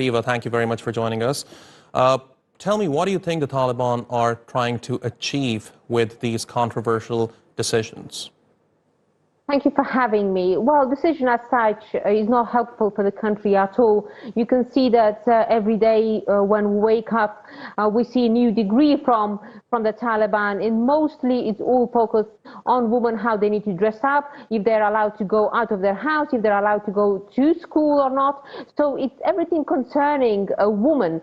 Diva, thank you very much for joining us. Tell me, what do you think the Taliban are trying to achieve with these controversial decisions? Thank you for having me. Well, decision as such is not helpful for the country at all. You can see that every day when we wake up, we see a new degree from the Taliban, and mostly it's all focused on women, how they need to dress up, if they're allowed to go out of their house, if they're allowed to go to school or not. So it's everything concerning a woman,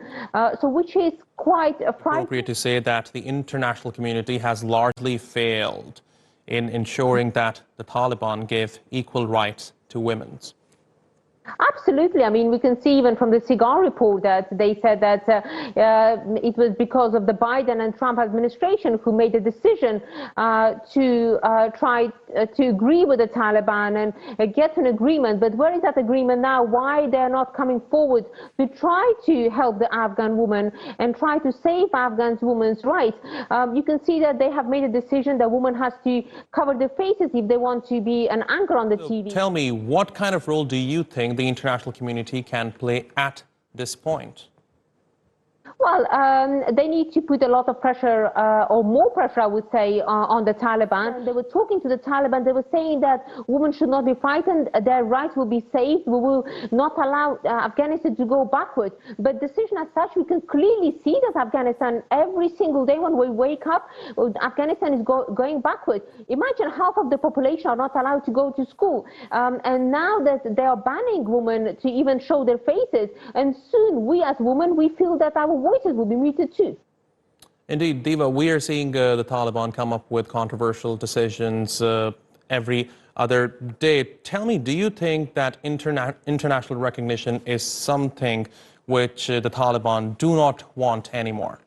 which is quite a frightening. Appropriate to say that the international community has largely failed in ensuring that the Taliban give equal rights to women. Absolutely. I mean, we can see even from the Cigar report that they said that it was because of the Biden and Trump administration who made the decision to try to agree with the Taliban and get an agreement. But where is that agreement now? Why they're not coming forward to try to help the Afghan woman and try to save Afghan women's rights? You can see that they have made a decision that women has to cover their faces if they want to be an anchor on the TV. Tell me, what kind of role do you think the international community can play at this point? Well, they need to put a lot of pressure, or more pressure, I would say, on the Taliban. They were talking to the Taliban. They were saying that women should not be frightened. Their rights will be saved. We will not allow Afghanistan to go backwards. But decision as such, we can clearly see that Afghanistan, every single day when we wake up, Afghanistan is going backwards. Imagine half of the population are not allowed to go to school. And now that they are banning women to even show their faces. And soon, we as women, we feel that our voices will be muted too. Indeed, Diva, we are seeing the Taliban come up with controversial decisions every other day. Tell me, do you think that international recognition is something which the Taliban do not want anymore?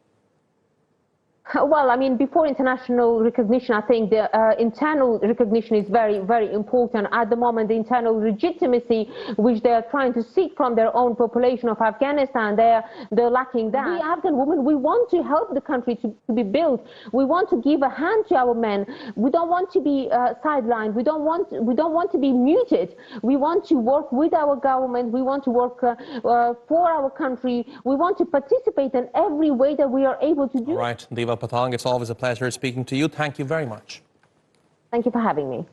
Well, I mean, before international recognition, I think the internal recognition is very, very important. At the moment, the internal legitimacy, which they are trying to seek from their own population of Afghanistan, they're lacking that. We Afghan women, we want to help the country to be built. We want to give a hand to our men. We don't want to be sidelined. We don't want to be muted. We want to work with our government. We want to work for our country. We want to participate in every way that we are able to do. All right, Diva Patang, it's always a pleasure speaking to you. Thank you very much. Thank you for having me.